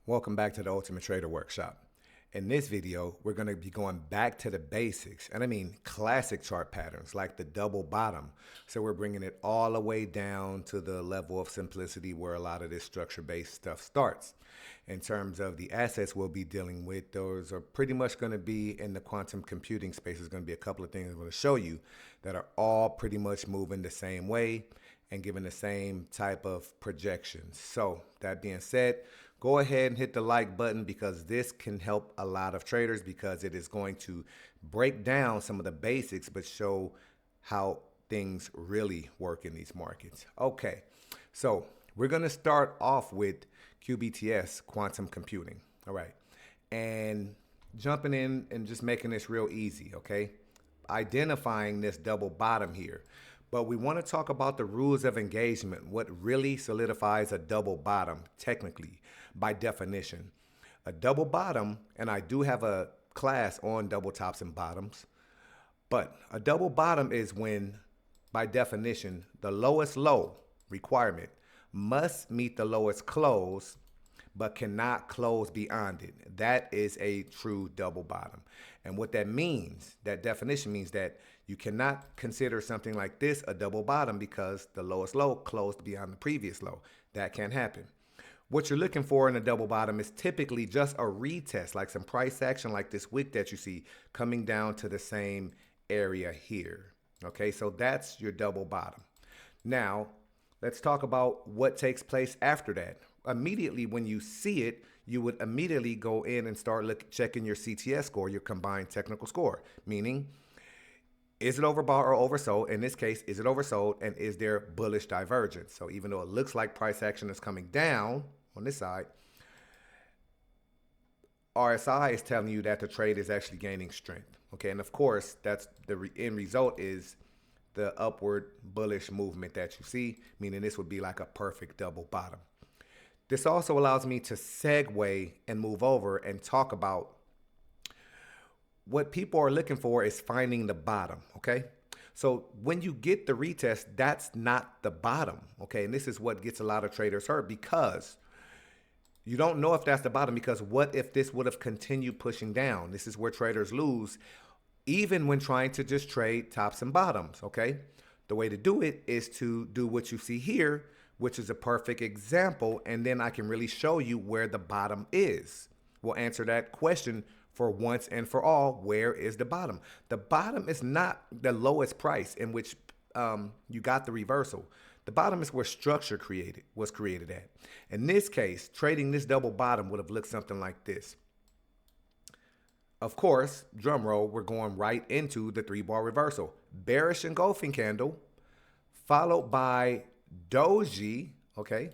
Welcome back to the Ultimate Trader Workshop. In this video, we're going to be going back to the basics, and I mean classic chart patterns like the double bottom. So we're bringing it all the way down to the level of simplicity where a lot of this structure-based stuff starts. In terms of the assets we'll be dealing with, those are pretty much going to be in the quantum computing space. There's going to be a couple of things I'm going to show you that are all pretty much moving the same way and giving the same type of projections. So that being said, go ahead and hit the like button because this can help a lot of traders because it is going to break down some of the basics but show how things really work in these markets. Okay, so we're going to start off with QBTS, quantum computing. All right, and jumping in and just making this real easy, okay? Identifying this double bottom here. But we want to talk about the rules of engagement, what really solidifies a double bottom technically by definition. A double bottom, and I do have a class on double tops and bottoms, but a double bottom is when, by definition, the lowest low requirement must meet the lowest close but cannot close beyond it. That is a true double bottom. And what that means, that definition means that you cannot consider something like this a double bottom because the lowest low closed beyond the previous low. That can't happen. What you're looking for in a double bottom is typically just a retest, like some price action like this wick that you see coming down to the same area here. Okay, so that's your double bottom. Now, let's talk about what takes place after that. Immediately when you see it, you would immediately go in and start checking your CTS score, your combined technical score, meaning is it overbought or oversold? In this case, is it oversold and is there bullish divergence? So even though it looks like price action is coming down on this side, RSI is telling you that the trade is actually gaining strength. Okay, and of course, that's the end result is the upward bullish movement that you see, meaning this would be like a perfect double bottom. This also allows me to segue and move over and talk about what people are looking for is finding the bottom, okay? So when you get the retest, that's not the bottom, okay? And this is what gets a lot of traders hurt because you don't know if that's the bottom because what if this would have continued pushing down? This is where traders lose even when trying to just trade tops and bottoms, okay? The way to do it is to do what you see here, which is a perfect example, and then I can really show you where the bottom is. We'll answer that question for once and for all. Where is the bottom? The bottom is not the lowest price in which you got the reversal. The bottom is where structure was created at. In this case, trading this double bottom would have looked something like this. Of course, drum roll, we're going right into the 3-bar reversal. Bearish engulfing candle, followed by doji, okay,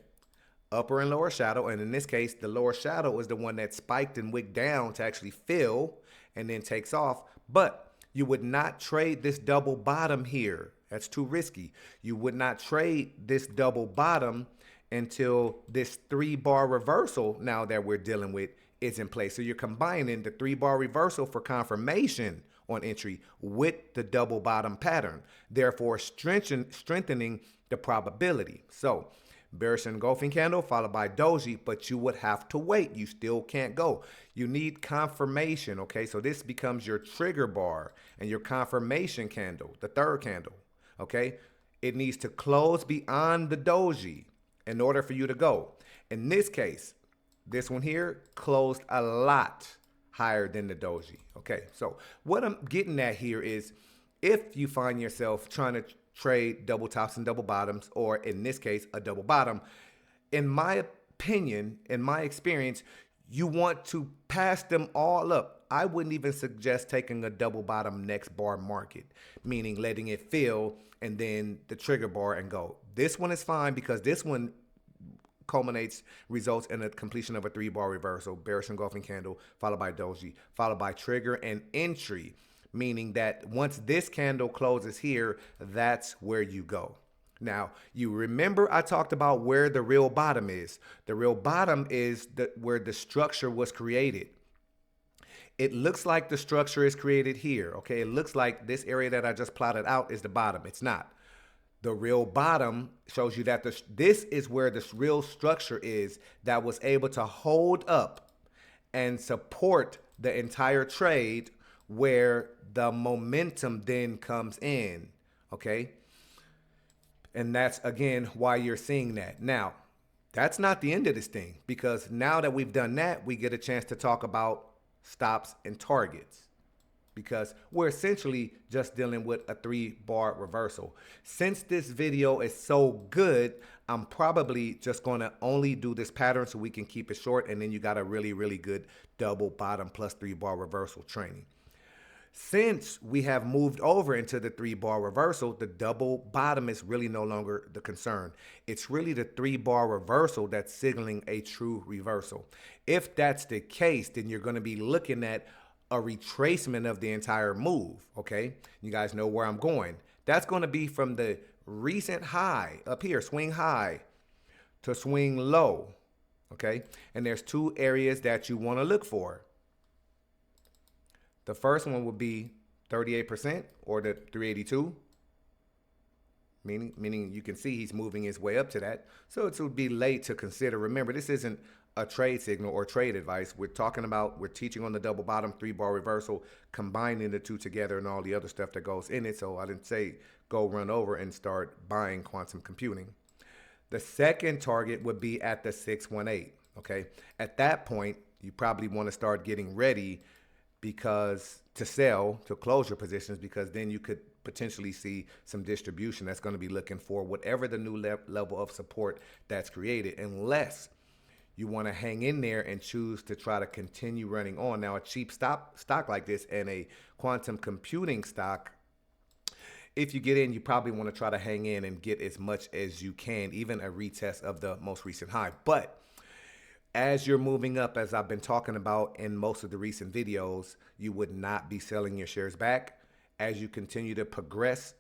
upper and lower shadow, and in this case the lower shadow is the one that spiked and wicked down to actually fill and then takes off. But you would not trade this double bottom here. That's too risky. You would not trade this double bottom until this 3-bar reversal now that we're dealing with is in place. So you're combining the 3-bar reversal for confirmation on entry with the double bottom pattern, therefore strengthening the probability. So bearish engulfing candle followed by doji, but you would have to wait. You still can't go. You need confirmation, okay? So this becomes your trigger bar and your confirmation candle, the 3rd candle, okay? It needs to close beyond the doji in order for you to go. In this case, this one here closed a lot higher than the doji, okay? So what I'm getting at here is if you find yourself trying to trade double tops and double bottoms, or in this case, a double bottom, in my opinion, in my experience, you want to pass them all up. I wouldn't even suggest taking a double bottom next bar market, meaning letting it fill and then the trigger bar and go. This one is fine because this one results in a completion of a 3-bar reversal, bearish engulfing candle, followed by doji, followed by trigger and entry, meaning that once this candle closes here, that's where you go. Now, you remember I talked about where the real bottom is. The real bottom is where the structure was created. it looks like the structure is created here. Okay, it looks like this area that I just plotted out is the bottom. It's not. The real bottom shows you that this is where this real structure is that was able to hold up and support the entire trade, where the momentum then comes in. Okay, and that's again why you're seeing that. Now, that's not the end of this thing, because now that we've done that, we get a chance to talk about stops and targets, because we're essentially just dealing with a 3-bar reversal. Since this video is so good, I'm probably just going to only do this pattern so we can keep it short, and then you got a really, really good double bottom plus 3-bar reversal training. Since we have moved over into the 3-bar reversal, the double bottom is really no longer the concern. It's really the 3-bar reversal that's signaling a true reversal. If that's the case, then you're going to be looking at a retracement of the entire move. Okay, you guys know where I'm going. That's going to be from the recent high up here, swing high, to swing low. Okay, and there's 2 areas that you want to look for. The first one would be 38% or the 382, meaning you can see he's moving his way up to that. So it would be late to consider. Remember, this isn't a trade signal or trade advice. We're teaching on the double bottom 3-bar reversal, combining the 2 together and all the other stuff that goes in it. So I didn't say go run over and start buying quantum computing. The second target would be at the 618. Okay, at that point, you probably want to start getting ready to sell, to close your positions, because then you could potentially see some distribution that's going to be looking for whatever the new level of support that's created, unless you want to hang in there and choose to try to continue running on. Now, a cheap stock like this and a quantum computing stock, if you get in, you probably want to try to hang in and get as much as you can, even a retest of the most recent high. But as you're moving up, as I've been talking about in most of the recent videos, you would not be selling your shares back. As you continue to progress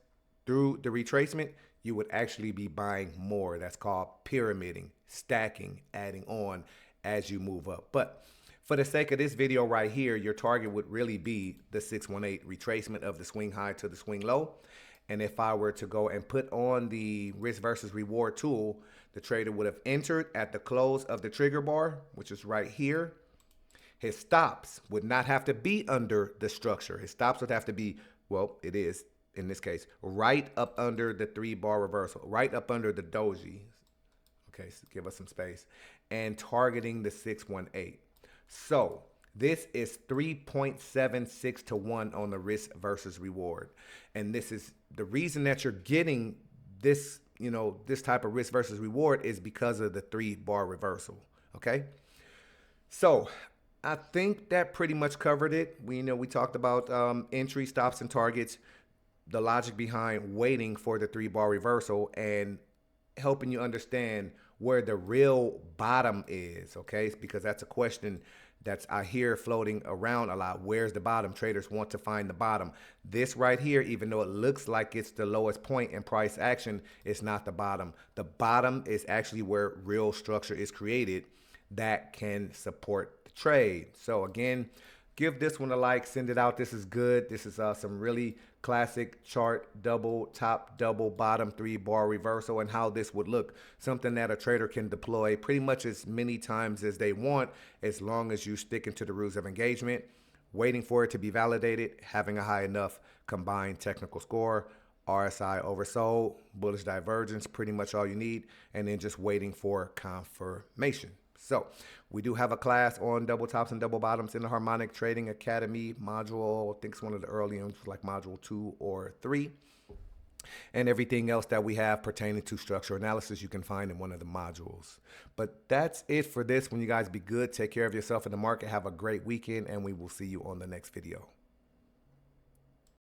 through the retracement, you would actually be buying more. That's called pyramiding, stacking, adding on as you move up. But for the sake of this video right here, your target would really be the 618 retracement of the swing high to the swing low. And if I were to go and put on the risk versus reward tool, the trader would have entered at the close of the trigger bar, which is right here. His stops would not have to be under the structure. His stops would have to be, well, it is in this case, right up under the 3-bar reversal, right up under the doji. Okay, so give us some space. And targeting the 618. So this is 3.76 to 1 on the risk versus reward. And this is the reason that you're getting this, this type of risk versus reward is because of the 3-bar reversal. Okay. So I think that pretty much covered it. We talked about entry, stops, and targets, the logic behind waiting for the 3-bar reversal, and helping you understand where the real bottom is. Okay. Because that's a question I hear floating around a lot. Where's the bottom? Traders want to find the bottom. This right here, even though it looks like it's the lowest point in price action, it's not the bottom. The bottom is actually where real structure is created that can support the trade. So again, give this one a like, send it out. This is good. This is some really classic chart, double top, double bottom 3-bar reversal, and how this would look. Something that a trader can deploy pretty much as many times as they want, as long as you stick into the rules of engagement, waiting for it to be validated, having a high enough combined technical score, RSI oversold, bullish divergence, pretty much all you need, and then just waiting for confirmation. So we do have a class on double tops and double bottoms in the Harmonic Trading Academy module. I think it's one of the early ones, like module 2 or 3. And everything else that we have pertaining to structure analysis, you can find in one of the modules. But that's it for this one. You guys be good. Take care of yourself in the market. Have a great weekend, and we will see you on the next video.